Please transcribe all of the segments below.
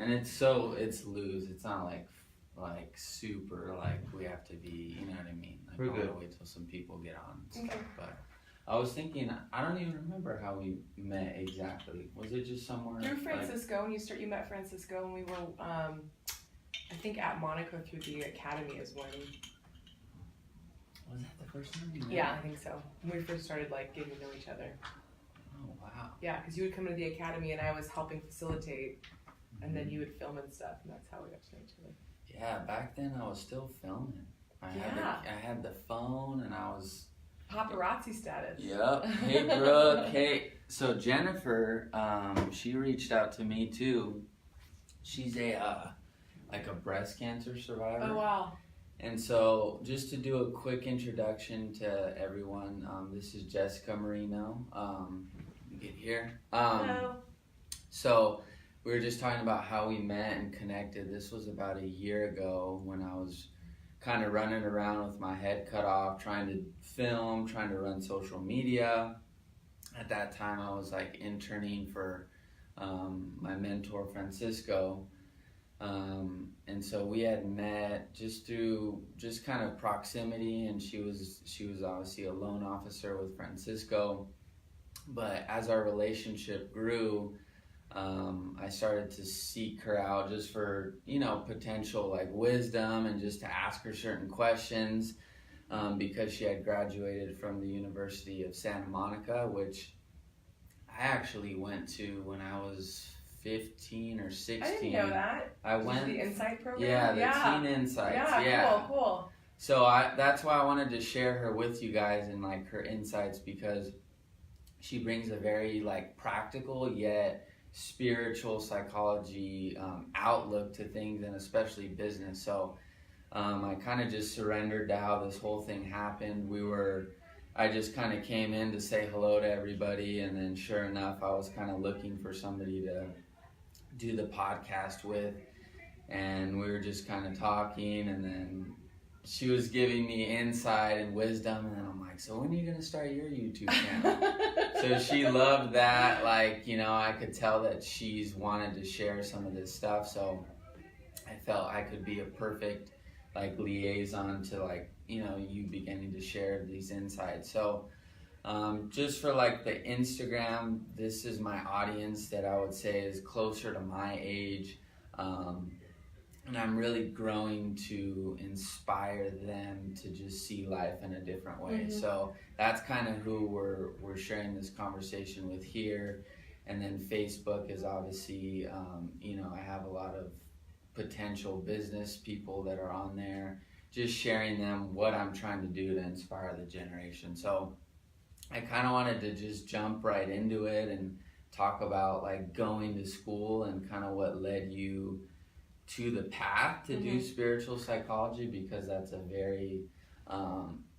And it's loose. It's not like super like we have to be, you know what I mean? Like We're I want good. to wait till some people get on and Okay. stuff. But I was thinking, I don't even remember how we met exactly. Was it just somewhere? Through like- Francisco, and you met Francisco, and we were, I think at Monaco through the academy is when. Was that the first time we met? Yeah, I think so. When we first started like getting to know each other. Oh wow. Yeah, because you would come to the academy, and I was helping facilitate, and then you would film and stuff, and that's how we got to know each other. Yeah, back then I was still filming. I had the phone and I was. Paparazzi status. Yep. Hey Brooke. Hey. So Jennifer, she reached out to me too. She's like a breast cancer survivor. Oh wow. And so, just to do a quick introduction to everyone, this is Jessica Marino. Get here. Hello. So, we were just talking about how we met and connected. This was about a year ago when I was kind of running around with my head cut off, trying to film, trying to run social media. At that time, I was like interning for my mentor, Francisco. And so we had met just through just kind of proximity, and she was obviously a loan officer with Francisco. But as our relationship grew, I started to seek her out just for, potential like wisdom and just to ask her certain questions, because she had graduated from the University of Santa Monica, which I actually went to when I was 15 or 16. I didn't know that. I went. The Insight program? Yeah, the Teen Insights. Yeah. Cool. So that's why I wanted to share her with you guys and like her insights, because she brings a very like practical yet spiritual psychology outlook to things, and especially business. So I kind of just surrendered to how this whole thing happened. I just kind of came in to say hello to everybody, and then sure enough, I was kind of looking for somebody to do the podcast with, and we were just kind of talking, and then she was giving me insight and wisdom, and then I'm like, so when are you going to start your YouTube channel? So she loved that, I could tell that she's wanted to share some of this stuff, so I felt I could be a perfect liaison to you beginning to share these insights. So just for the Instagram, this is my audience that I would say is closer to my age, and I'm really growing to inspire them to just see life in a different way. Mm-hmm. So that's kind of who we're sharing this conversation with here. And then Facebook is obviously, I have a lot of potential business people that are on there, just sharing them what I'm trying to do to inspire the generation. So I kind of wanted to just jump right into it and talk about going to school and kind of what led you to the path to do spiritual psychology, because that's a very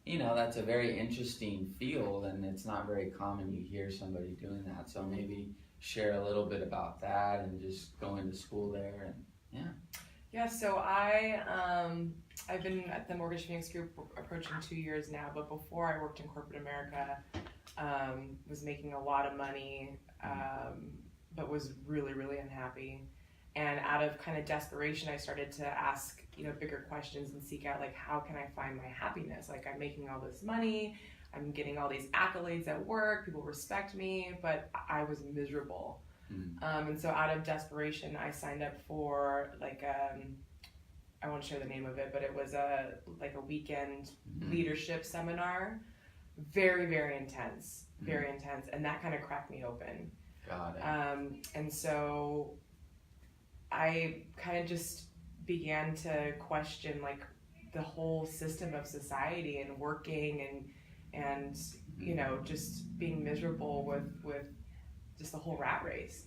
that's a very interesting field, and it's not very common you hear somebody doing that. So maybe share a little bit about that and just going to school there. And So I've been at the Mortgage Phoenix Group approaching 2 years now, but before I worked in corporate America, was making a lot of money, but was really, really unhappy. And out of kind of desperation, I started to ask, bigger questions and seek out, how can I find my happiness? I'm making all this money, I'm getting all these accolades at work, people respect me, but I was miserable. And so out of desperation, I signed up for I won't share the name of it, but it was a weekend leadership seminar. Very, very intense, and that kind of cracked me open. Got it. And so I kind of just began to question the whole system of society and working and just being miserable with just the whole rat race,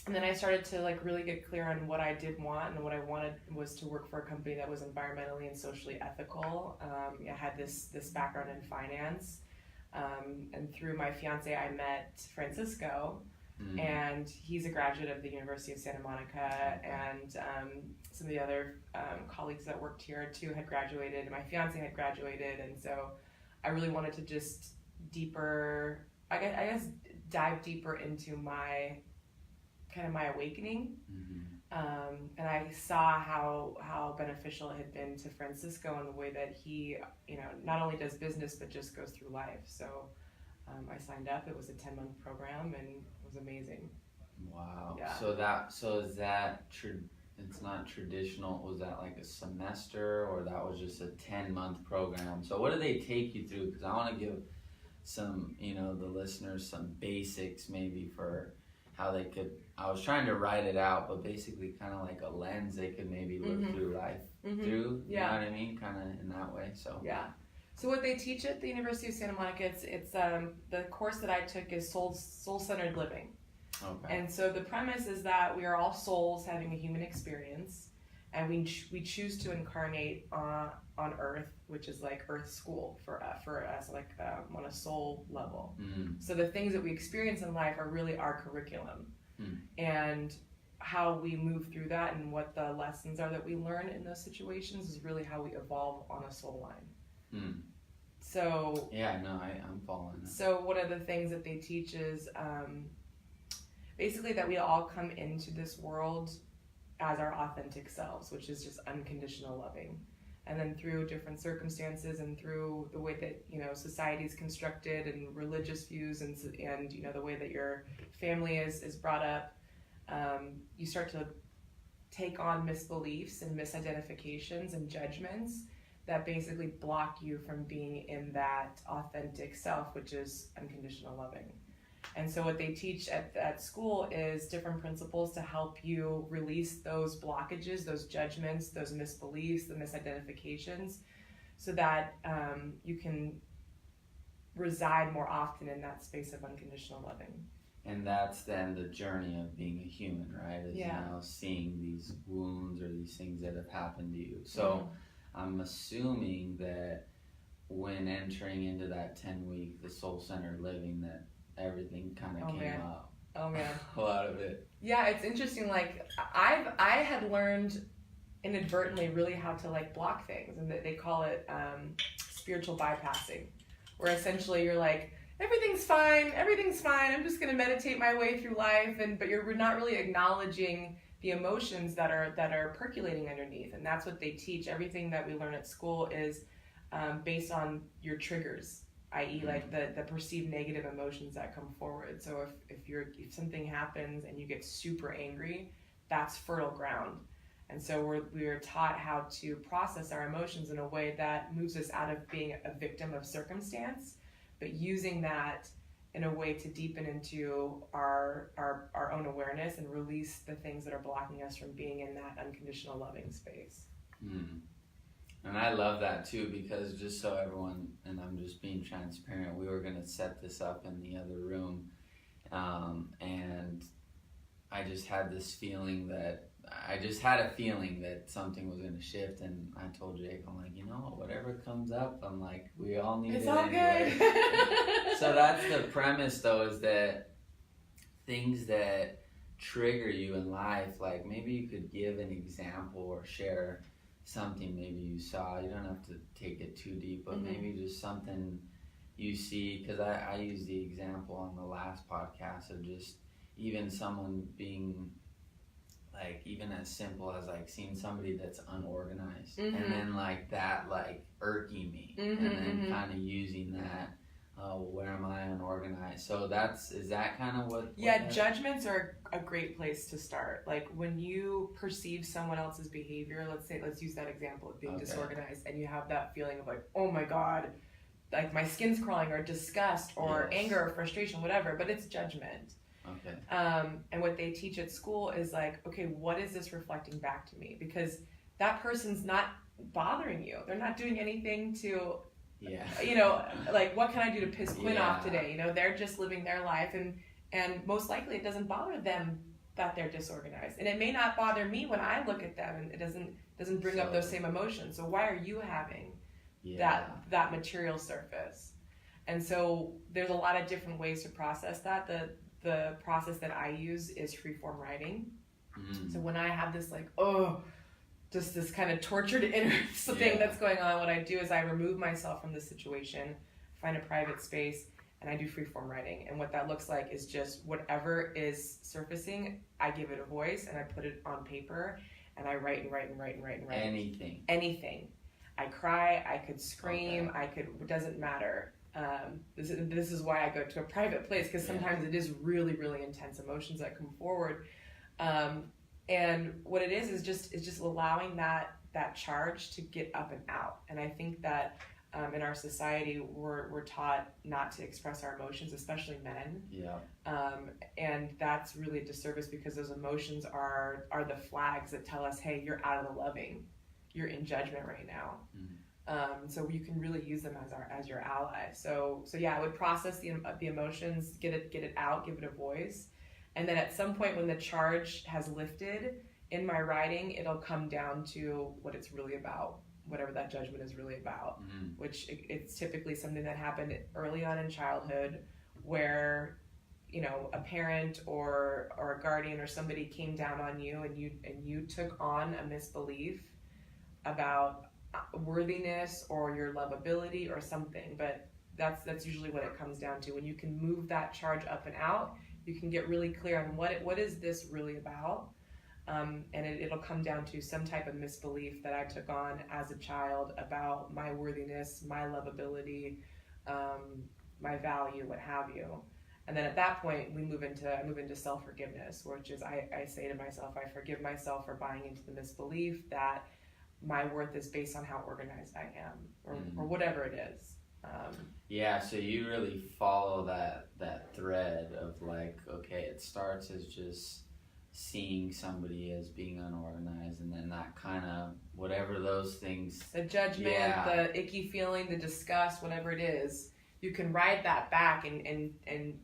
and then I started to really get clear on what I did want, and what I wanted was to work for a company that was environmentally and socially ethical. I had this background in finance, and through my fiance I met Francisco, and he's a graduate of the University of Santa Monica, and some of the other colleagues that worked here too had graduated, and my fiance had graduated, and so I really wanted to just dive deeper into my kind of my awakening. Mm-hmm. And I saw how beneficial it had been to Francisco in the way that he, not only does business, but just goes through life. So I signed up. It was a 10-month program, and it was amazing. Wow. Yeah. So is that it's not traditional? Was that like a semester, or that was just a 10-month program? So what do they take you through? Because I want to give some, the listeners some basics maybe for how they could, I was trying to write it out, but basically kind of like a lens they could maybe look through life through, you know what I mean? Kind of in that way, so. Yeah. So what they teach at the University of Santa Monica, it's the course that I took is soul-centered living. Okay. And so the premise is that we are all souls having a human experience, and we choose to incarnate on Earth, which is like Earth school for us, like on a soul level. So the things that we experience in life are really our curriculum, and how we move through that and what the lessons are that we learn in those situations is really how we evolve on a soul line. So yeah, no, I'm following that. So one of the things that they teach is basically that we all come into this world as our authentic selves, which is just unconditional loving. And then through different circumstances and through the way that, society is constructed and religious views and the way that your family is brought up, you start to take on misbeliefs and misidentifications and judgments that basically block you from being in that authentic self, which is unconditional loving. And so what they teach at school is different principles to help you release those blockages, those judgments, those misbeliefs, the misidentifications, so that you can reside more often in that space of unconditional loving. And that's then the journey of being a human, right? Is, seeing these wounds or these things that have happened to you. So I'm assuming that when entering into that 10-week, the soul-centered living, that everything kind of came up. Oh man. A lot of it. Yeah, it's interesting. Like I had learned inadvertently really how to like block things, and they call it spiritual bypassing, where essentially you're like, everything's fine, I'm just gonna meditate my way through life, but you're not really acknowledging the emotions that are percolating underneath. And that's what they teach. Everything that we learn at school is based on your triggers, i.e. like the perceived negative emotions that come forward. So if something happens and you get super angry, that's fertile ground. And so we're taught how to process our emotions in a way that moves us out of being a victim of circumstance, but using that in a way to deepen into our own awareness and release the things that are blocking us from being in that unconditional loving space. And I love that too, because just so everyone, and I'm just being transparent, we were going to set this up in the other room, and I just had this feeling that something was going to shift, and I told Jake, I'm like, whatever comes up, I'm like, we all need it's it all anyway. good. So that's the premise though, is that things that trigger you in life, like maybe you could give an example or share something maybe you saw. You don't have to take it too deep, but maybe just something you see, because I used the example on the last podcast of just even someone being like, even as simple as like seeing somebody that's unorganized and then like that like irking me and then kind of using that, where am I unorganized? So is that kind of what judgments are a great place to start. Like when you perceive someone else's behavior, let's use that example of being disorganized, and you have that feeling of like, oh my god, like my skin's crawling, or disgust or anger or frustration, whatever, but it's judgment. Okay. And what they teach at school is like, okay, what is this reflecting back to me? Because that person's not bothering you. They're not doing anything to, like, what can I do to piss Quinn off today? They're just living their life, and most likely it doesn't bother them that they're disorganized. And it may not bother me when I look at them, and it doesn't bring up those same emotions. So why are you having that material surface? And so there's a lot of different ways to process that. The process that I use is freeform writing. So when I have this like, just this kind of tortured inner thing that's going on, what I do is I remove myself from the situation, find a private space, and I do freeform writing. And what that looks like is just whatever is surfacing, I give it a voice and I put it on paper and I write and write and write and write and write. Anything. I cry, I could scream, it doesn't matter. This is why I go to a private place, because sometimes it is really, really intense emotions that come forward. And what it is just allowing that charge to get up and out. And I think that in our society, we're taught not to express our emotions, especially men. Yeah. And that's really a disservice, because those emotions are the flags that tell us, hey, you're out of the loving, you're in judgment right now. Mm-hmm. So you can really use them as your ally. So yeah, I would process the emotions, get it out, give it a voice, and then at some point when the charge has lifted in my writing, it'll come down to what it's really about. Whatever that judgment is really about, which it's typically something that happened early on in childhood, where a parent or a guardian or somebody came down on you, and you took on a misbelief about worthiness or your lovability or something. But that's usually what it comes down to. When you can move that charge up and out, you can get really clear on what is this really about. And it'll come down to some type of misbelief that I took on as a child about my worthiness, my lovability, my value, what have you. And then at that point, I move into self-forgiveness, which is I say to myself, I forgive myself for buying into the misbelief that my worth is based on how organized I am, or whatever it is. Yeah, so you really follow that thread of like, okay, it starts as just seeing somebody as being unorganized, and then that kind of whatever those things, the judgment, the icky feeling, the disgust, whatever it is, you can ride that back, and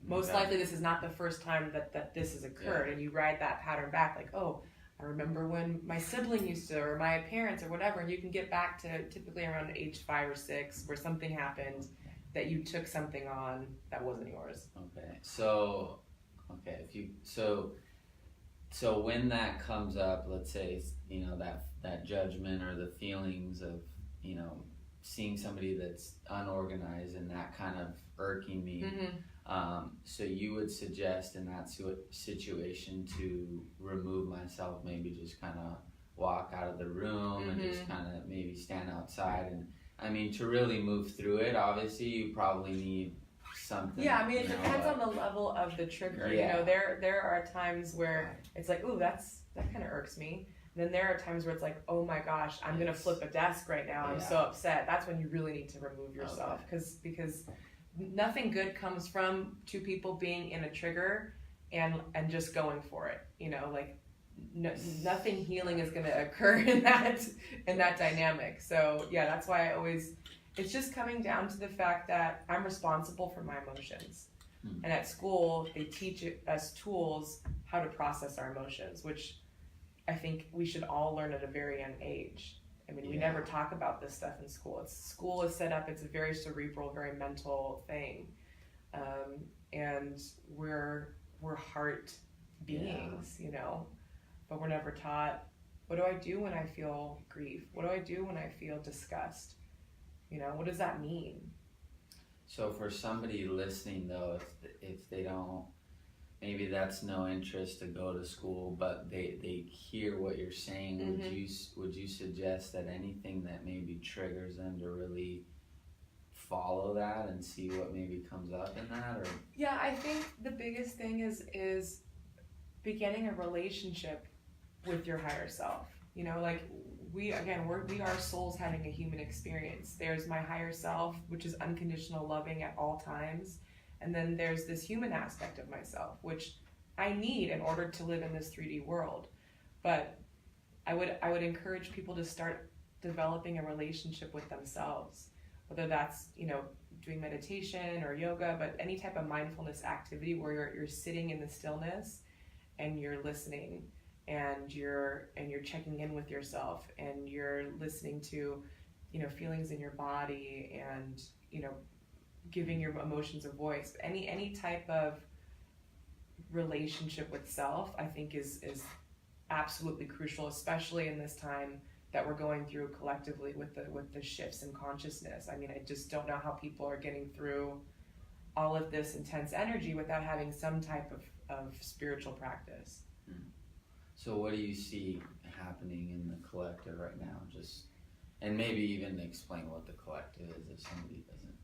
most likely this is not the first time that this has occurred, and you ride that pattern back, like, oh, I remember when my sibling used to, or my parents or whatever, and you can get back to typically around age 5 or 6 where something happened that you took something on that wasn't yours. So when that comes up, let's say, that judgment or the feelings of, seeing somebody that's unorganized and that kind of irking me, so you would suggest in that situation to remove myself, maybe just kind of walk out of the room and just kind of maybe stand outside. And I mean, to really move through it, obviously you probably need something. Yeah, I mean, it depends on the level of the trigger. Yeah. There are times where it's like, ooh, that kind of irks me. And then there are times where it's like, oh my gosh, I'm gonna flip a desk right now. I'm so upset. That's when you really need to remove yourself, because nothing good comes from two people being in a trigger and just going for it. Nothing healing is gonna occur in that dynamic. So yeah, that's why it's just coming down to the fact that I'm responsible for my emotions. And at school, they teach us tools how to process our emotions, which I think we should all learn at a very young age. I mean, we never talk about this stuff in school. School is set up, it's a very cerebral, very mental thing. And we're heart beings, but we're never taught, what do I do when I feel grief? What do I do when I feel disgust? What does that mean? So for somebody listening though, if they don't, maybe that's no interest to go to school, but they hear what you're saying, would you suggest that anything that maybe triggers them to really follow that and see what maybe comes up in that? Or yeah, I think the biggest thing is beginning a relationship with your higher self. We are souls having a human experience. There's my higher self, which is unconditional loving at all times. And then there's this human aspect of myself, which I need in order to live in this 3D world. But I would encourage people to start developing a relationship with themselves, whether that's, doing meditation or yoga, but any type of mindfulness activity where you're sitting in the stillness and you're listening and you're checking in with yourself and you're listening to, feelings in your body and, giving your emotions a voice. Any type of relationship with self, I think is absolutely crucial, especially in this time that we're going through collectively with the shifts in consciousness. I mean, I just don't know how people are getting through all of this intense energy without having some type of spiritual practice. So what do you see happening in the collective right now? And maybe even explain what the collective is if somebody doesn't.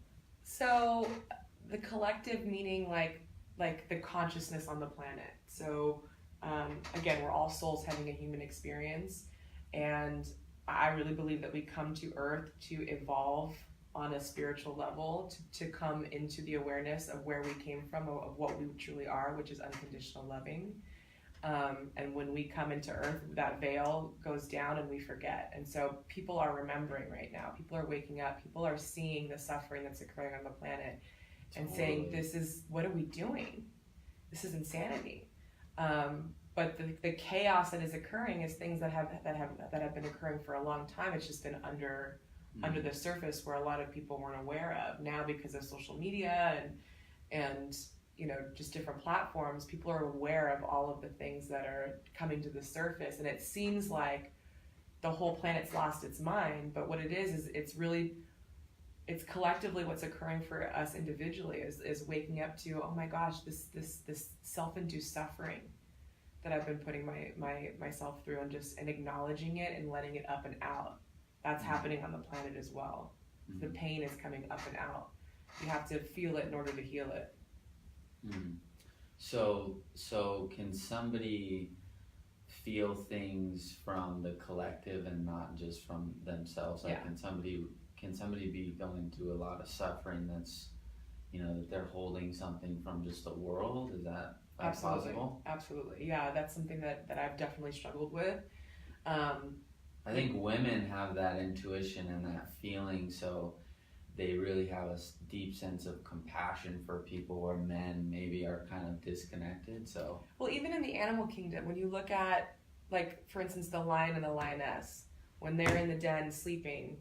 So the collective meaning like the consciousness on the planet. So again, we're all souls having a human experience, and I really believe that we come to Earth to evolve on a spiritual level, to come into the awareness of where we came from, of what we truly are, which is unconditional loving. And when we come into Earth, that veil goes down and we forget. And so people are remembering right now. People are waking up. People are seeing the suffering that's occurring on the planet and saying, what are we doing? This is insanity. But the chaos that is occurring is things that have been occurring for a long time. It's just been under the surface where a lot of people weren't aware of. Now, because of social media and just different platforms, people are aware of all of the things that are coming to the surface, and it seems like the whole planet's lost its mind. But what it is it's collectively what's occurring for us individually is waking up to, oh my gosh, this self-induced suffering that I've been putting myself through, and acknowledging it and letting it up and out. That's happening on the planet as well. The pain is coming up and out. You have to feel it in order to heal it. So can somebody feel things from the collective and not just from themselves? Like, can somebody be going through a lot of suffering that's, that they're holding something from just the world? Is that possible? Absolutely. Yeah, that's something that I've definitely struggled with. I think women have that intuition and that feeling, so they really have a deep sense of compassion for people, where men maybe are kind of disconnected. So, well, even in the animal kingdom, when you look at, like, for instance, the lion and the lioness, when they're in the den sleeping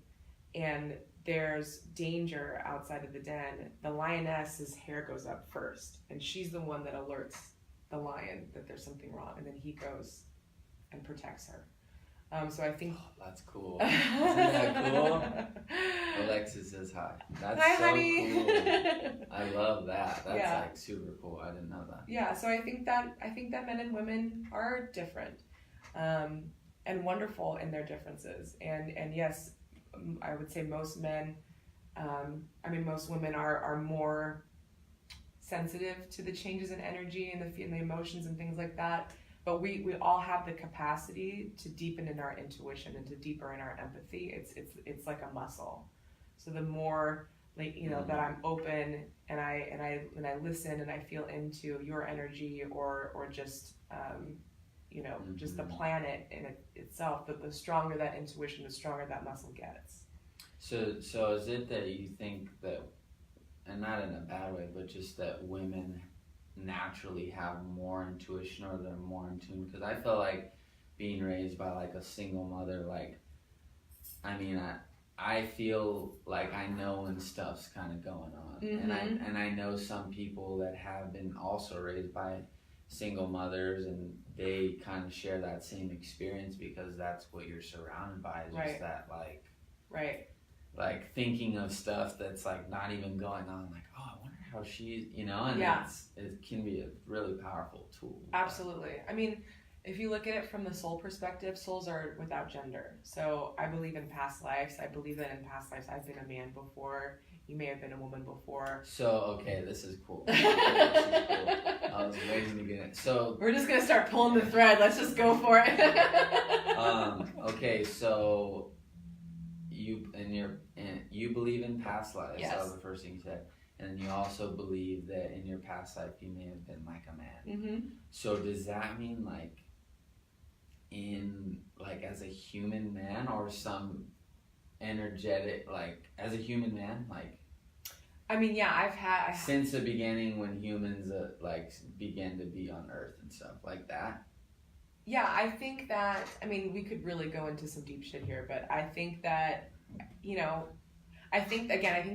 and there's danger outside of the den, the lioness's hair goes up first, and she's the one that alerts the lion that there's something wrong, and then he goes and protects her. So I think that's cool. Isn't that cool? Alexis says hi. That's hi, so honey. Cool. I love that. That's like super cool. I didn't know that. Yeah. So I think that men and women are different, and wonderful in their differences. And yes, I would say most men, most women are more sensitive to the changes in energy and the emotions and things like that. But we all have the capacity to deepen in our intuition and to deeper in our empathy. It's like a muscle. So the more, like, that I'm open and I listen and I feel into your energy or just just the planet in itself, the stronger that intuition, the stronger that muscle gets. So is it that you think that, and not in a bad way, but just that women naturally have more intuition, or they're more in tune? Because I feel like being raised by like a single mother, I feel like I know when stuff's kind of going on. And I know some people that have been also raised by single mothers, and they kind of share that same experience, because that's what you're surrounded by, is just that like thinking of stuff that's like not even going on, like, oh, I wonder how she's, and it can be a really powerful tool. Absolutely. I mean, if you look at it from the soul perspective, souls are without gender. So I believe in past lives. I believe that in past lives I've been a man before. You may have been a woman before. So, okay, this is cool. I was waiting to get it. So we're just going to start pulling the thread. Let's just go for it. Okay, so you believe in past lives. Yes. That was the first thing you said. And you also believe that in your past life you may have been like a man. So does that mean as a human man, or some energetic, as a human man, I've had since the beginning, when humans began to be on Earth and stuff like that? Yeah, I think that, we could really go into some deep shit here, but I think that, I think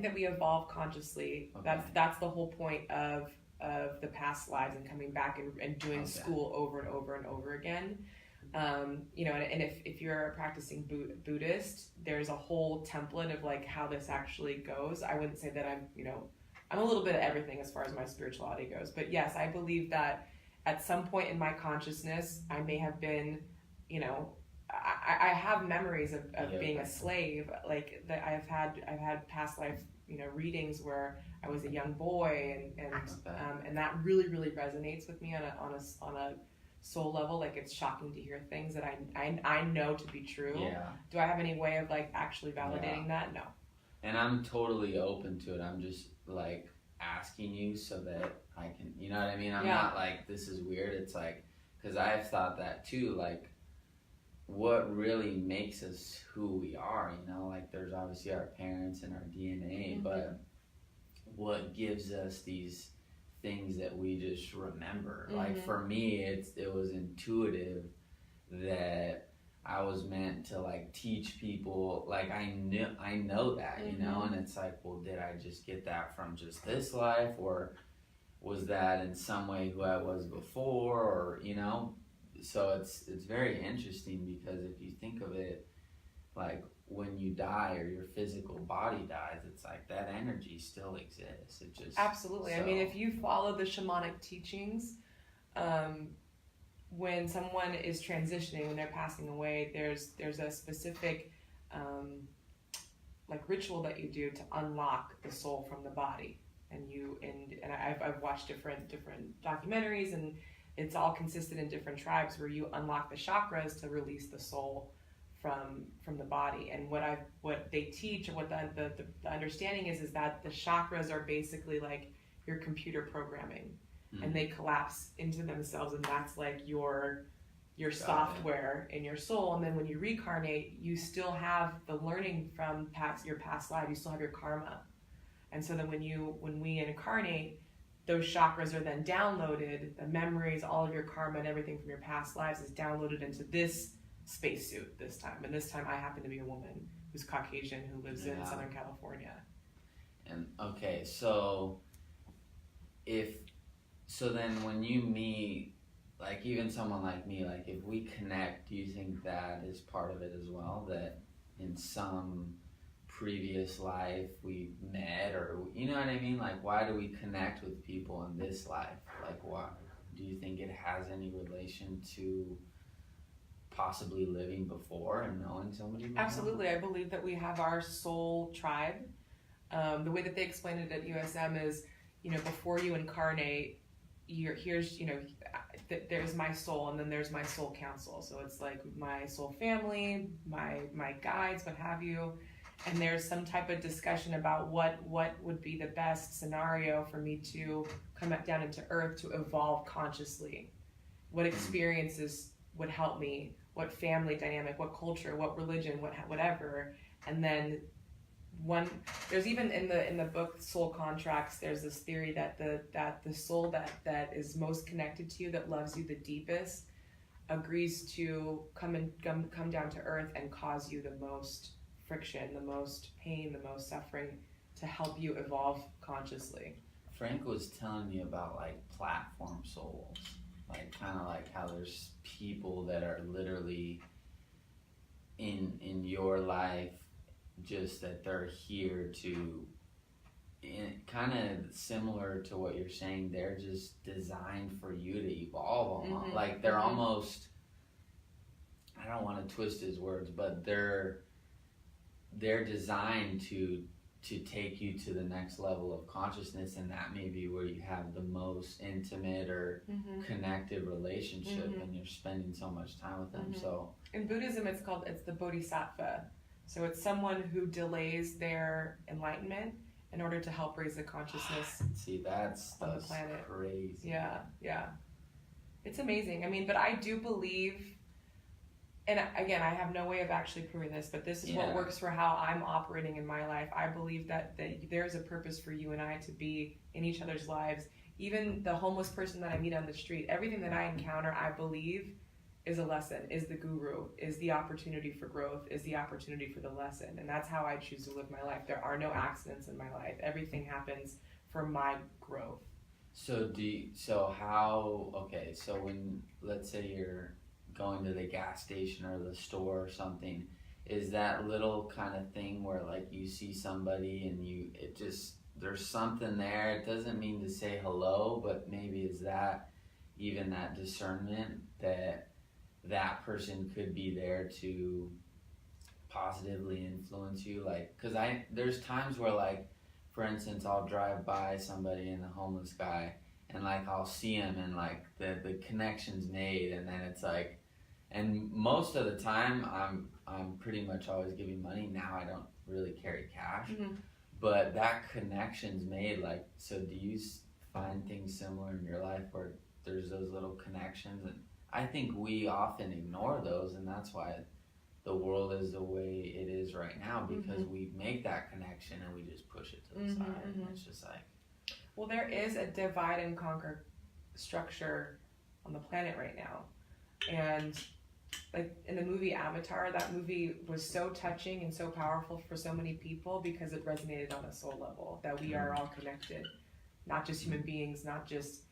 that we evolve consciously. Okay. That's the whole point of the past lives, and coming back and doing school over and over and over again. And if you're a practicing Buddhist, there's a whole template of how this actually goes. I wouldn't say that I'm, I'm a little bit of everything as far as my spirituality goes. But yes, I believe that at some point in my consciousness, I may have been, you know, I have memories of being a slave. Like that I've had past life, you know, readings where I was a young boy, and that really resonates with me on a soul level. Like it's shocking to hear things that I know to be true. Yeah. Do I have any way of like actually validating that? No. And I'm totally open to it. I'm just like asking you so that I can, you know what I mean? I'm not like, this is weird. It's like, because I've thought that too, like what really makes us who we are, you know, like there's obviously our parents and our DNA, but what gives us these things that we just remember? Like for me, it was intuitive that I was meant to like teach people. Like I know that, you know, and it's like, well, did I just get that from just this life, or was that in some way who I was before, or you know? So it's very interesting, because if you think of it, like when you die or your physical body dies, it's like that energy still exists. It just absolutely. So. I mean, if you follow the shamanic teachings, when someone is transitioning, when they're passing away, there's a specific like ritual that you do to unlock the soul from the body, and I've watched different documentaries, and it's all consistent in different tribes where you unlock the chakras to release the soul from the body. And what they teach, or what the understanding is that the chakras are basically like your computer programming, and they collapse into themselves, and that's like your software in your soul. And then when you reincarnate, you still have the learning from your past life. You still have your karma, and so then when we incarnate, those chakras are then downloaded. The memories, all of your karma and everything from your past lives is downloaded into this spacesuit this time. And this time I happen to be a woman who's Caucasian, who lives in Southern California. And okay, so then when you meet, like even someone like me, like if we connect, do you think that is part of it as well? That in some previous life we met, or you know what I mean? Like why do we connect with people in this life? Like what do you think it has any relation to possibly living before and knowing somebody before? Absolutely. I believe that we have our soul tribe. The way that they explain it at USM is, you know, before you incarnate, here's, you know, there's my soul, and then there's my soul council. So it's like my soul family, my guides, what have you. And there's some type of discussion about what would be the best scenario for me to come back down into earth to evolve consciously. What experiences would help me, what family dynamic, what culture, what religion, whatever. And then there's even in the book Soul Contracts, there's this theory that the soul that is most connected to you, that loves you the deepest, agrees to come down to earth and cause you the most friction, the most pain, the most suffering, to help you evolve consciously. Frank was telling me about like platform souls, like kind of like how there's people that are literally in your life, just that they're here to, kind of similar to what you're saying, they're just designed for you to evolve on. Like they're almost, I don't want to twist his words, but they're designed to take you to the next level of consciousness, and that may be where you have the most intimate or connective relationship, and you're spending so much time with them. So in Buddhism, it's the bodhisattva. So it's someone who delays their enlightenment in order to help raise the consciousness. See, that's on the planet. Crazy. Yeah. It's amazing. I mean, but I do believe, and again, I have no way of actually proving this, but this is what works for how I'm operating in my life. I believe that there's a purpose for you and I to be in each other's lives. Even the homeless person that I meet on the street, everything that I encounter, I believe, is a lesson, is the guru, is the opportunity for growth, is the opportunity for the lesson. And that's how I choose to live my life. There are no accidents in my life. Everything happens for my growth. So when, let's say you're going to the gas station or the store or something, is that little kind of thing where like you see somebody and there's something there. It doesn't mean to say hello, but maybe is that even that discernment that that person could be there to positively influence you, like, because there's times where, like, for instance, I'll drive by somebody and a homeless guy, and like I'll see him, and like the connection's made, and then it's like, and most of the time I'm pretty much always giving money. Now I don't really carry cash, but that connection's made. Like, so do you find things similar in your life where there's those little connections? And I think we often ignore those, and that's why the world is the way it is right now, because we make that connection and we just push it to the side. And it's just like, well, there is a divide and conquer structure on the planet right now. And like in the movie Avatar, that movie was so touching and so powerful for so many people because it resonated on a soul level, that we are all connected, not just human beings, not just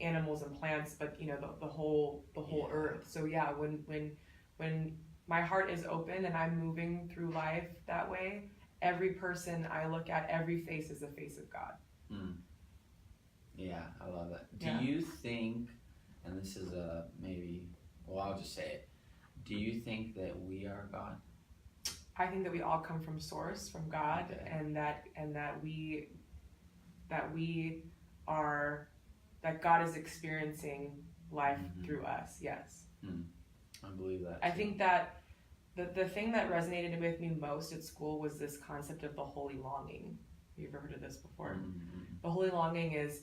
animals and plants, but you know, the whole earth. So yeah, when my heart is open and I'm moving through life that way, every person I look at, every face is a face of God. Yeah, I love that. Yeah. Do you think, and this is I'll just say it, do you think that we are God? I think that we all come from source, from God, Okay. and that God is experiencing life through us. Yes. I believe that I too. think that the thing that resonated with me most at school was this concept of the holy longing. Have you ever heard of this before? The holy longing is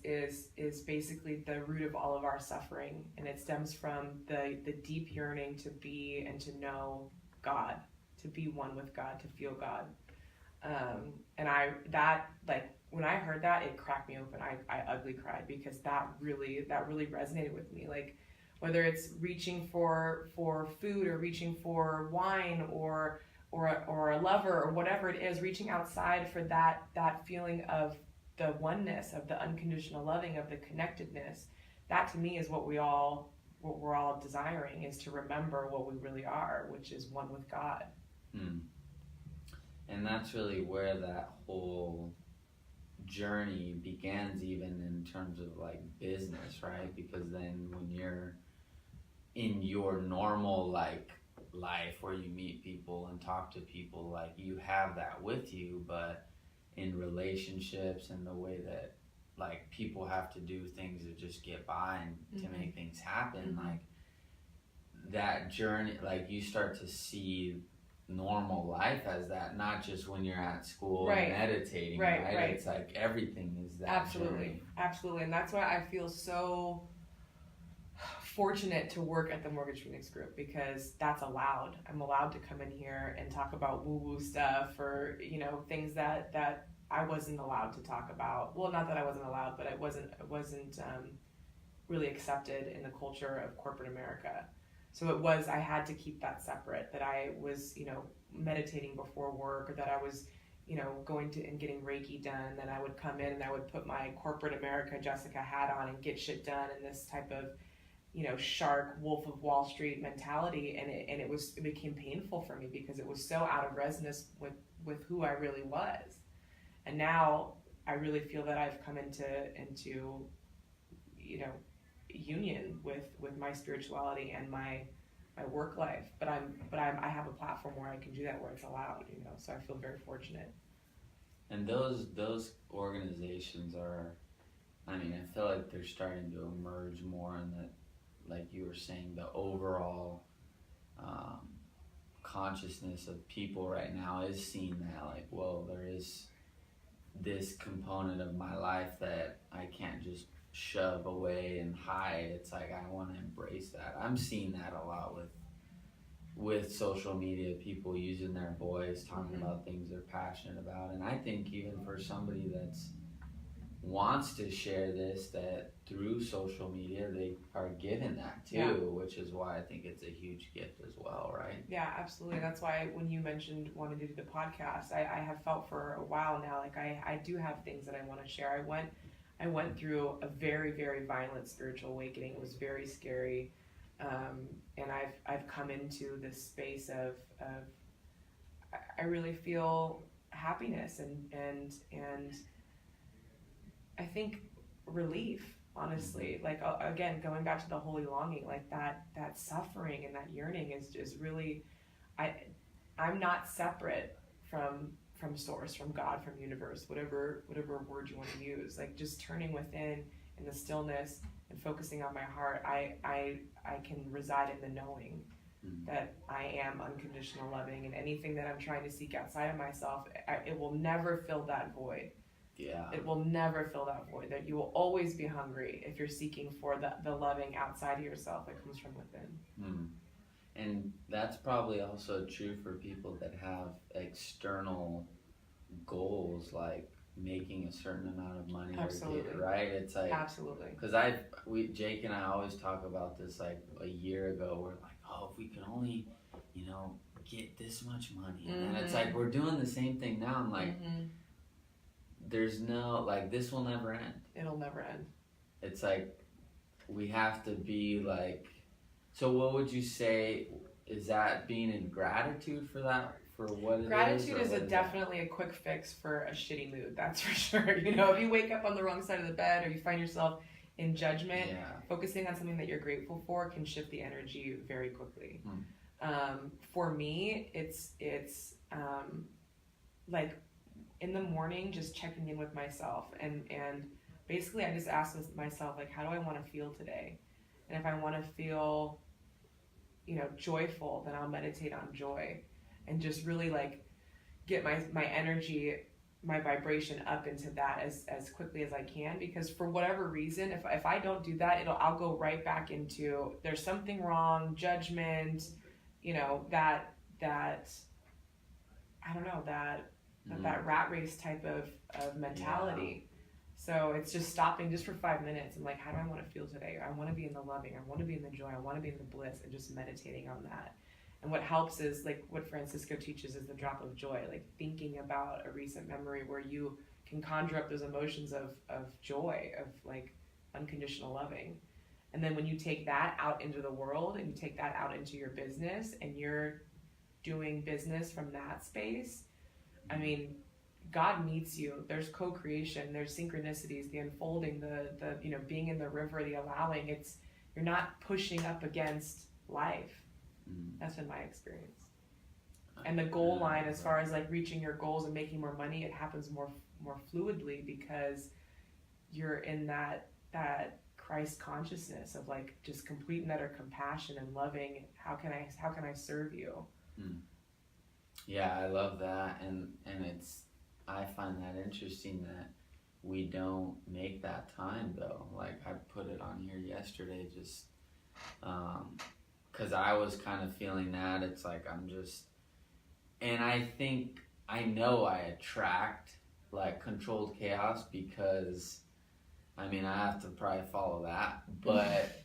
basically the root of all of our suffering, and it stems from the deep yearning to be and to know God, to be one with God, to feel God. And when I heard that, it cracked me open. I ugly cried, because that really resonated with me. Like, whether it's reaching for food, or reaching for wine, or a lover, or whatever it is, reaching outside for that feeling of the oneness, of the unconditional loving, of the connectedness. That to me is what we're all desiring, is to remember what we really are, which is one with God. And that's really where that whole journey begins, even in terms of like business, right? Because then when you're in your normal like life where you meet people and talk to people, like you have that with you, but in relationships and the way that like people have to do things to just get by and to make things happen, like that journey, like you start to see normal life as that, not just when you're at school and meditating, right? It's like everything is that journey. Absolutely. And that's why I feel so fortunate to work at the Mortgage Phoenix Group, because that's allowed. I'm allowed to come in here and talk about woo-woo stuff, or you know, things that I wasn't allowed to talk about. Well, not that I wasn't allowed, but it wasn't really accepted in the culture of corporate America. So I had to keep that separate, that I was, you know, meditating before work, or that I was, you know, going to and getting Reiki done. Then I would come in and I would put my corporate America Jessica hat on and get shit done in this type of, you know, shark, Wolf of Wall Street mentality. And it became painful for me, because it was so out of resonance with who I really was. And now I really feel that I've come into you know, union with my spirituality and my work life, but I have a platform where I can do that, where it's allowed, you know, so I feel very fortunate. And those organizations are, I mean, I feel like they're starting to emerge more in that, like you were saying, the overall consciousness of people right now is seeing that, like, whoa, there is this component of my life that I can't just shove away and hide. It's like I want to embrace that. I'm seeing that a lot with social media, people using their voice, talking about things they're passionate about. And I think even for somebody that's wants to share this, that through social media they are given that too, which is why I think it's a huge gift as well, right? Yeah, absolutely. That's why when you mentioned wanting to do the podcast, I have felt for a while now, like I do have things that I want to share. I went through a very, very violent spiritual awakening. It was very scary. And I've come into this space of I really feel happiness and I think relief, honestly. Like again, going back to the holy longing, like that suffering and that yearning is really, I'm not separate from source, from God, from universe, whatever word you want to use. Like just turning within in the stillness and focusing on my heart, I can reside in the knowing that I am unconditional loving, and anything that I'm trying to seek outside of myself, it will never fill that void. Yeah. It will never fill that void. That you will always be hungry if you're seeking for the loving outside of yourself that comes from within. And that's probably also true for people that have external goals, like making a certain amount of money. Absolutely. Right? It's like, absolutely. Because Jake and I always talk about this. Like a year ago, we're like, oh, if we could only, get this much money, and then it's like we're doing the same thing now. I'm like, there's no, like, this will never end. It'll never end. It's like we have to be like. So what would you say, is that being in gratitude for that, for what it Gratitude is? Gratitude is definitely a quick fix for a shitty mood, that's for sure. If you wake up on the wrong side of the bed or you find yourself in judgment, focusing on something that you're grateful for can shift the energy very quickly. For me, it's like in the morning, just checking in with myself. And basically I just ask myself, like, how do I want to feel today? And if I want to feel, joyful, then I'll meditate on joy and just really like get my energy, my vibration up into that as quickly as I can. Because for whatever reason, if I don't do that, I'll go right back into there's something wrong, judgment, that I don't know, that rat race type of mentality. So it's just stopping just for 5 minutes and like, how do I want to feel today? I want to be in the loving, I want to be in the joy, I want to be in the bliss, and just meditating on that. And what helps is like what Francisco teaches is the drop of joy, like thinking about a recent memory where you can conjure up those emotions of joy, of like unconditional loving. And then when you take that out into the world and you take that out into your business and you're doing business from that space, I mean, God meets you. There's co-creation, there's synchronicities, the unfolding, the being in the river, the allowing. You're not pushing up against life. That's been my experience. And the goal line, as far as like reaching your goals and making more money, it happens more fluidly because you're in that Christ consciousness of like just complete and utter compassion and loving. How can I serve you? Yeah, I love that, and I find that interesting that we don't make that time though. Like I put it on here yesterday, just because I was kind of feeling that. It's like and I think I know I attract like controlled chaos because I have to probably follow that, but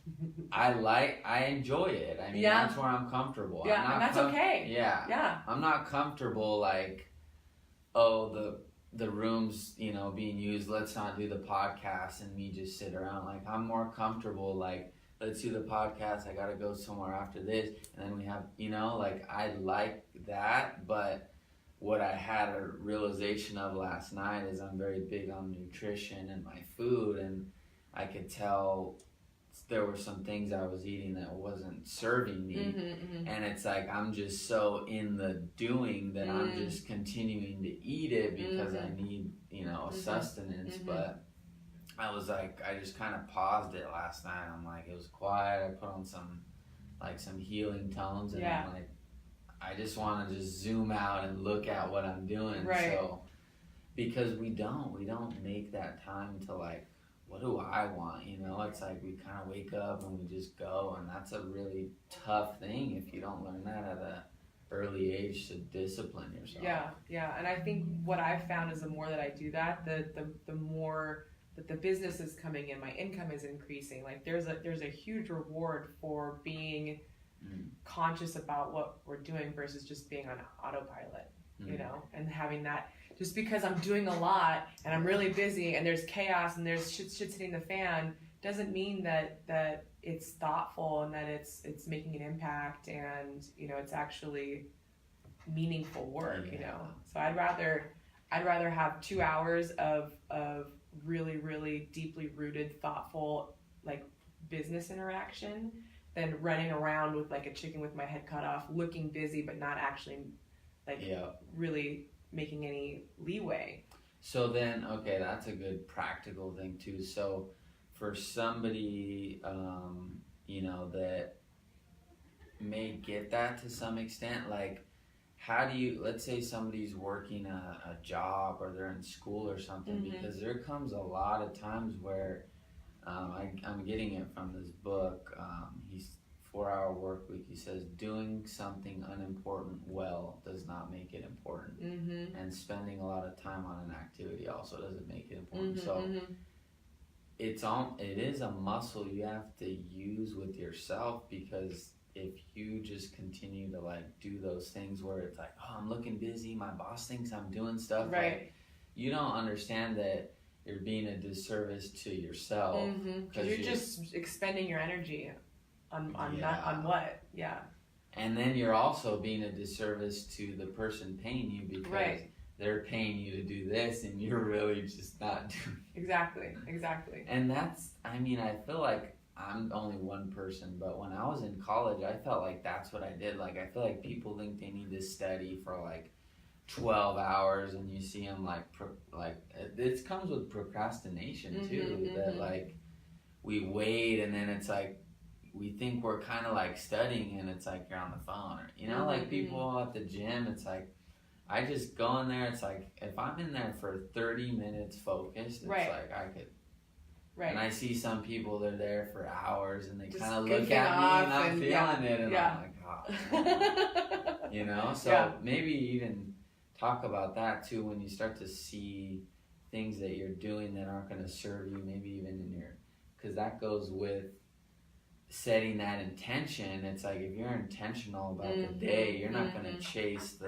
I enjoy it. That's where I'm comfortable. Yeah, and that's okay. Yeah. I'm not comfortable like, oh, the room's, being used, let's not do the podcast, and me just sit around. Like, I'm more comfortable, like, let's do the podcast, I gotta go somewhere after this, and then we have, like, I like that, but what I had a realization of last night is I'm very big on nutrition and my food, and I could tell there were some things I was eating that wasn't serving me, and it's like I'm just so in the doing that I'm just continuing to eat it because I need sustenance. But I was like, I just kind of paused it last night. I'm like, it was quiet, I put on some healing tones, and I'm like, I just want to just zoom out and look at what I'm doing. So because we don't make that time to like, what do I want? It's like we kind of wake up and we just go, and that's a really tough thing if you don't learn that at an early age, to discipline yourself. Yeah, and I think what I've found is the more that I do that, the more that the business is coming in, my income is increasing. Like there's a huge reward for being conscious about what we're doing versus just being on autopilot, and having that. Just because I'm doing a lot and I'm really busy and there's chaos and there's shit hitting the fan doesn't mean that it's thoughtful and that it's making an impact and it's actually meaningful work. So I'd rather have 2 hours of really, really deeply rooted, thoughtful, like business interaction than running around with like a chicken with my head cut off, looking busy but not actually like really making any leeway. So then, okay, that's a good practical thing too. So for somebody, you know, that may get that to some extent, like, how do you, let's say somebody's working a job or they're in school or something, because there comes a lot of times where I'm getting it from this book. He's 4-Hour Work Week. He says doing something unimportant well does not make it important, and spending a lot of time on an activity also doesn't make it important. So it is a muscle you have to use with yourself, because if you just continue to like do those things where it's like, oh, I'm looking busy, my boss thinks I'm doing stuff, right? Like, you don't understand that you're being a disservice to yourself, because you're just expending your energy on not on what, and then you're also being a disservice to the person paying you, because they're paying you to do this and you're really just not doing it. Exactly. And that's, I mean, I feel like I'm only one person, but when I was in college, I felt like that's what I did. Like, I feel like people think they need to study for like 12 hours, and you see them like it comes with procrastination too, that like we wait, and then it's like we think we're kind of like studying, and it's like you're on the phone, or, you know, like people at the gym, it's like I just go in there, it's like if I'm in there for 30 minutes focused, it's like I could. Right. And I see some people, they're there for hours, and they kind of look at me, and I'm feeling it, and I'm like, oh, you know? So maybe even talk about that too, when you start to see things that you're doing that aren't going to serve you, maybe even in your, because that goes with setting that intention. It's like if you're intentional about the day, you're not going to chase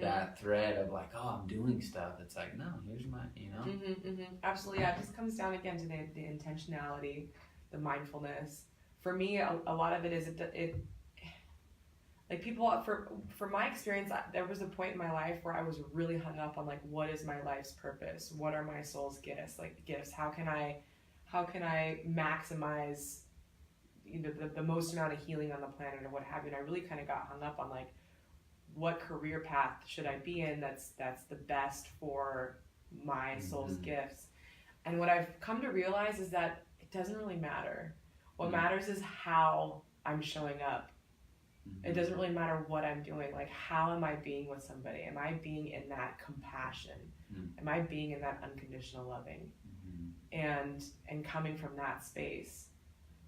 that thread of like, oh, I'm doing stuff. It's like, no, here's my, you know? Absolutely, yeah. It just comes down again to the intentionality, the mindfulness. For me, a lot of it is it like people, for my experience, there was a point in my life where I was really hung up on like, what is my life's purpose? What are my soul's gifts? Like gifts, how can I maximize, you know, the most amount of healing on the planet or what have you? And I really kind of got hung up on like, what career path should I be in that's the best for my soul's gifts? And what I've come to realize is that it doesn't really matter. What matters is how I'm showing up. It doesn't really matter what I'm doing. Like, how am I being with somebody? Am I being in that compassion? Am I being in that unconditional loving? And coming from that space.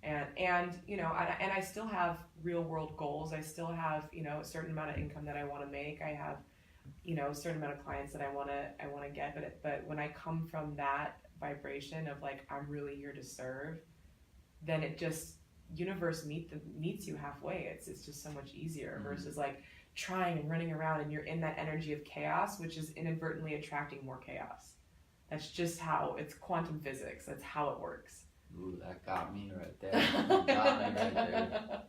And you know, and I still have real world goals. I still have, you know, a certain amount of income that I want to make. I have, you know, a certain amount of clients that I want to get. But when I come from that vibration of like, I'm really here to serve, then it just, universe meets you halfway. It's just so much easier versus like trying and running around, and you're in that energy of chaos, which is inadvertently attracting more chaos. That's just how, it's quantum physics. That's how it works. Ooh, that got me right there. That got me right there.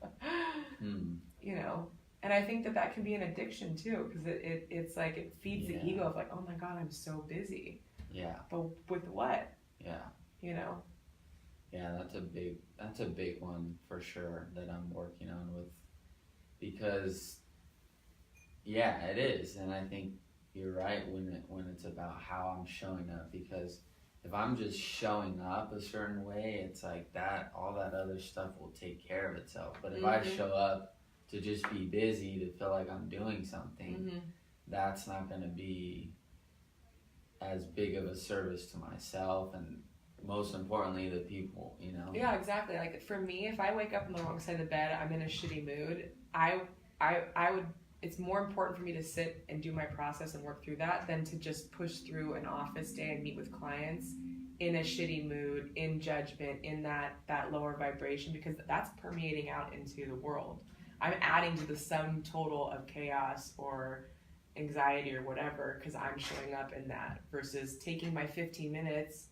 You know, and I think that can be an addiction too, because it's like it feeds the ego of like, oh my God, I'm so busy. Yeah. But with what? Yeah. You know. Yeah, that's a big one for sure that I'm working on with, because yeah, it is, and I think you're right when it's about how I'm showing up, because if I'm just showing up a certain way, it's like that, all that other stuff will take care of itself. But if I show up to just be busy, to feel like I'm doing something, that's not going to be as big of a service to myself, and most importantly, the people, you know? Yeah, exactly. Like for me, if I wake up on the wrong side of the bed, I'm in a shitty mood, I would, it's more important for me to sit and do my process and work through that than to just push through an office day and meet with clients in a shitty mood, in judgment, in that lower vibration, because that's permeating out into the world. I'm adding to the sum total of chaos or anxiety or whatever because I'm showing up in that, versus taking my 15 minutes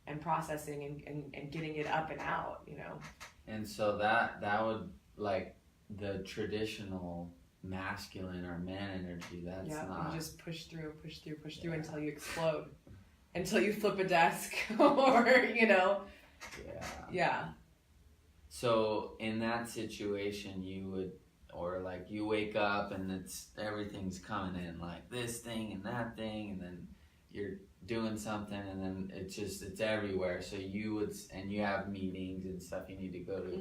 and processing and getting it up and out, you know? And so that would, like, the traditional masculine or man energy, that's not... You just push through until you explode. until you flip a desk or, yeah. So in that situation, you would, or like you wake up and everything's coming in, like this thing and that thing, and then you're doing something, and then it's everywhere. So and you have meetings and stuff you need to go to.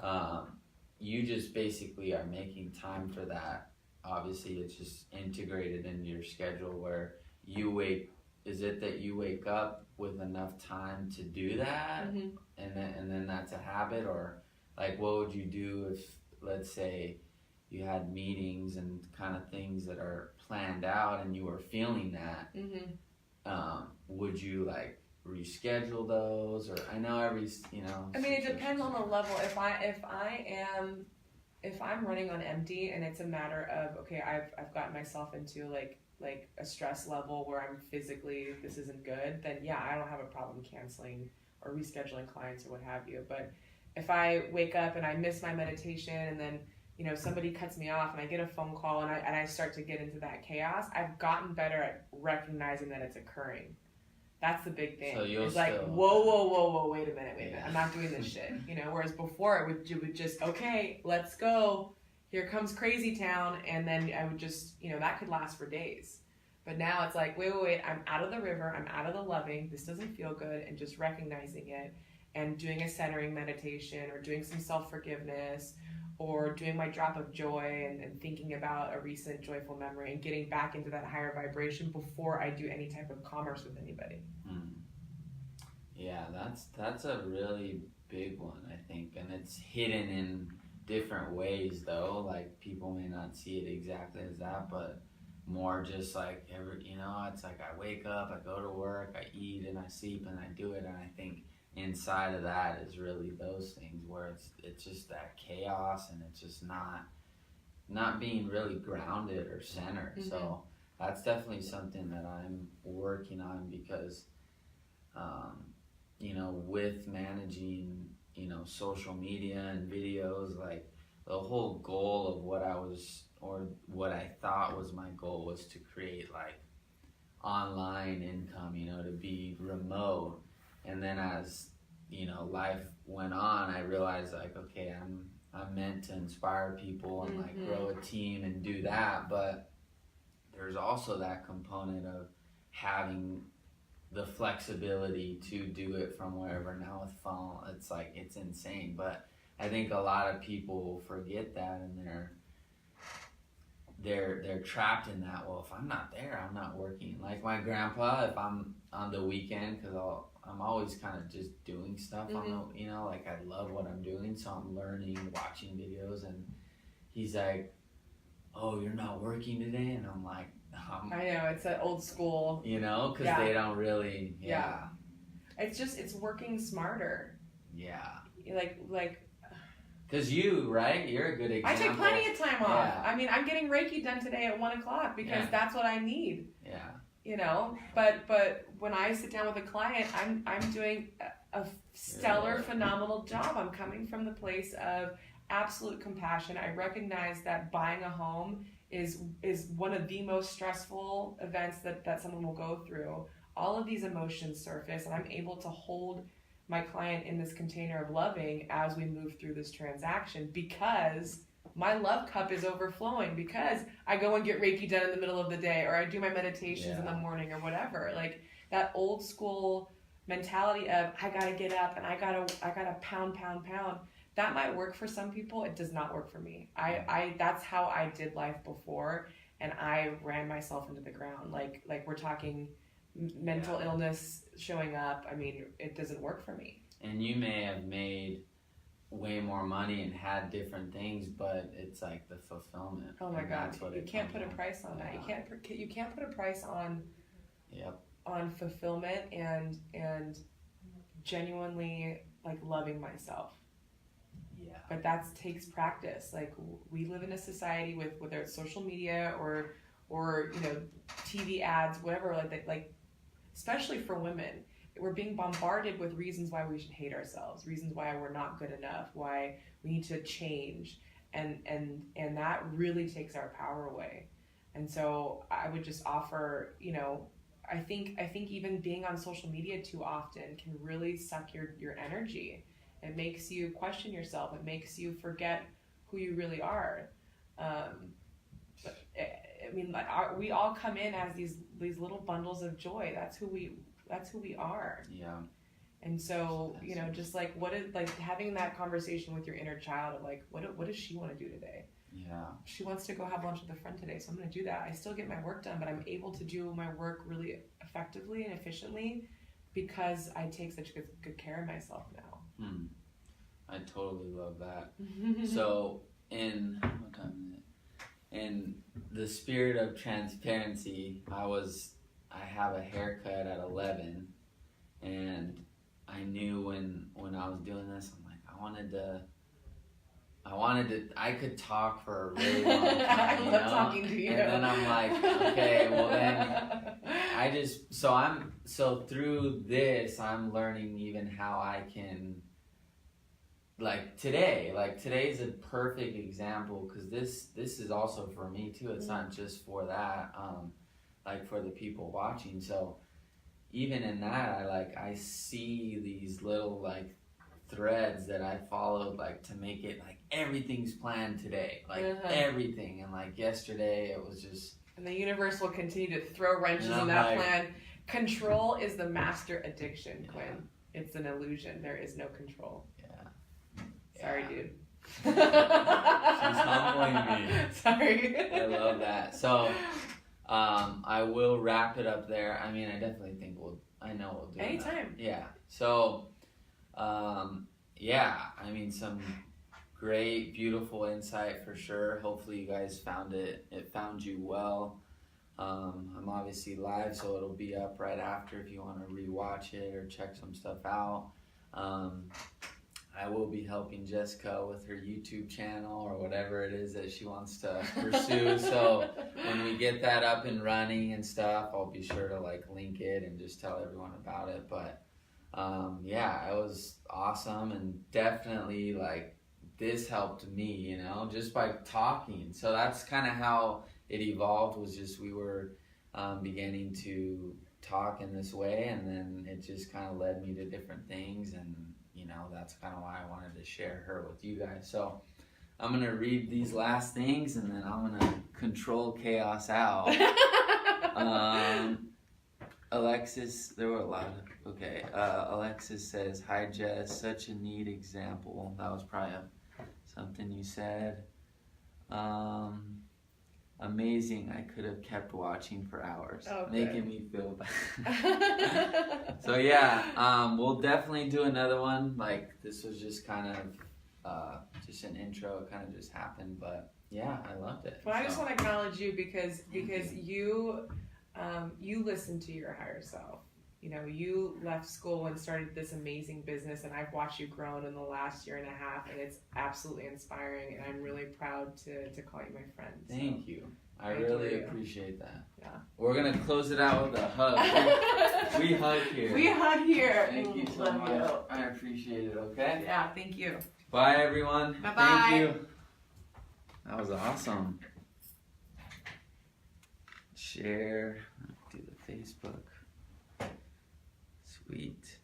Mm-hmm. You just basically are making time for that. Obviously, it's just integrated into your schedule where is it that you wake up with enough time to do that, Mm-hmm. and then that's a habit? Or like, what would you do if, let's say, you had meetings and kind of things that are planned out and you were feeling that? Mm-hmm. Would you like reschedule those? Or I know I mean, it depends on the level. If I'm running on empty and it's a matter of, okay, I've gotten myself into like a stress level where I'm physically, this isn't good, then yeah, I don't have a problem canceling or rescheduling clients or what have you. But if I wake up and I miss my meditation, and then somebody cuts me off and I get a phone call, and I start to get into that chaos, I've gotten better at recognizing that it's occurring. That's the big thing. So it's like, whoa, wait a minute. I'm not doing this shit. Whereas before it would just, okay, let's go. Here comes crazy town. And then I would just, that could last for days. But now it's like, wait, I'm out of the river. I'm out of the loving. This doesn't feel good. And just recognizing it and doing a centering meditation, or doing some self-forgiveness, or doing my drop of joy and thinking about a recent joyful memory and getting back into that higher vibration before I do any type of commerce with anybody. Yeah, that's a really big one, I think. And it's hidden in different ways, though. Like, people may not see it exactly as that, but more just like, it's like I wake up, I go to work, I eat, and I sleep, and I do it. And I think inside of that is really those things where it's just that chaos, and it's just not being really grounded or centered. Mm-hmm. So that's definitely something that I'm working on, because with managing social media and videos, like the whole goal of what I thought was my goal was to create like online income, to be remote. And then as life went on, I realized like, okay, I'm meant to inspire people and like grow a team and do that, but there's also that component of having the flexibility to do it from wherever. Now with phone, it's like, it's insane. But I think a lot of people forget that, and they're trapped in that. Well, if I'm not there, I'm not working. Like my grandpa, if I'm on the weekend, because I'm always kind of just doing stuff on the, like I love what I'm doing, so I'm learning, watching videos, and he's like, "Oh, you're not working today?" And I'm like, I know, it's an old school. Because they don't really, It's working smarter. Yeah. Like. Because right? You're a good example. I take plenty of time off. I mean, I'm getting Reiki done today at 1:00 because that's what I need. Yeah. But when I sit down with a client, I'm doing a stellar, phenomenal job. I'm coming from the place of absolute compassion. I recognize that buying a home is one of the most stressful events that someone will go through. All of these emotions surface, and I'm able to hold my client in this container of loving as we move through this transaction, because my love cup is overflowing, because I go and get Reiki done in the middle of the day, or I do my meditations in the morning, or whatever. Like that old school mentality of I gotta get up and I gotta pound. That might work for some people. It does not work for me. I that's how I did life before, and I ran myself into the ground. Like we're talking mental illness showing up. I mean, it doesn't work for me. And you may have made way more money and had different things, but it's like the fulfillment. Oh my God, you can't put a price on that. You can't put a price on on fulfillment and genuinely like loving myself. Yeah. But that takes practice. Like we live in a society with, whether it's social media or TV ads, whatever, like especially for women, we're being bombarded with reasons why we should hate ourselves, reasons why we're not good enough, why we need to change, and that really takes our power away. And so I would just offer, I think even being on social media too often can really suck your energy. It makes you question yourself. It makes you forget who you really are. But I mean, like, we all come in as these little bundles of joy. That's who we are. Yeah. And so, you know, just like having that conversation with your inner child of like, what does she want to do today? Yeah. She wants to go have lunch with a friend today, so I'm going to do that. I still get my work done, but I'm able to do my work really effectively and efficiently because I take such good care of myself now. I totally love that. So, what time is it? In the spirit of transparency, I have a haircut at 11, and I knew when I was doing this, I'm like, I could talk for a really long time. I love talking to you. And then I'm like, okay, well then, so through this, I'm learning even how I can, today's a perfect example, because this is also for me too. It's not just for that, for the people watching. So even in that, I see these little threads that I followed to make it everything's planned today, everything. And yesterday it was just, and the universe will continue to throw wrenches in that plan. Control is the master addiction, Quinn. It's an illusion. There is no control. Sorry, dude. She's humbling me. Sorry. I love that. So I will wrap it up there. I mean, I definitely think we'll do anytime. Yeah. So I mean, some great, beautiful insight for sure. Hopefully you guys found it found you well. I'm obviously live, so it'll be up right after if you want to rewatch it or check some stuff out. I will be helping Jessica with her YouTube channel or whatever it is that she wants to pursue. So when we get that up and running and stuff, I'll be sure to link it and just tell everyone about it. But it was awesome, and definitely this helped me, just by talking. So that's kind of how it evolved, was just we were beginning to talk in this way, and then it just kind of led me to different things, and that's kind of why I wanted to share her with you guys. So I'm going to read these last things, and then I'm going to control chaos out. Alexis, there were a lot of, okay. Alexis says, hi Jess, such a neat example. That was probably something you said. Amazing. I could have kept watching for hours, making me feel bad. So we'll definitely do another one. This was just kind of just an intro. It kind of just happened, but yeah, I loved it. Well, I just want to acknowledge you because you listen to your higher self. You left school and started this amazing business, and I've watched you grow in the last year and a half, and it's absolutely inspiring, and I'm really proud to call you my friend. Thank you. I really appreciate that. Yeah. We're going to close it out with a hug. We hug here. We hug here. Thank you so much. I appreciate it, okay? Yeah, thank you. Bye, everyone. Bye-bye. Thank you. That was awesome. Share. Do the Facebook. Sweet.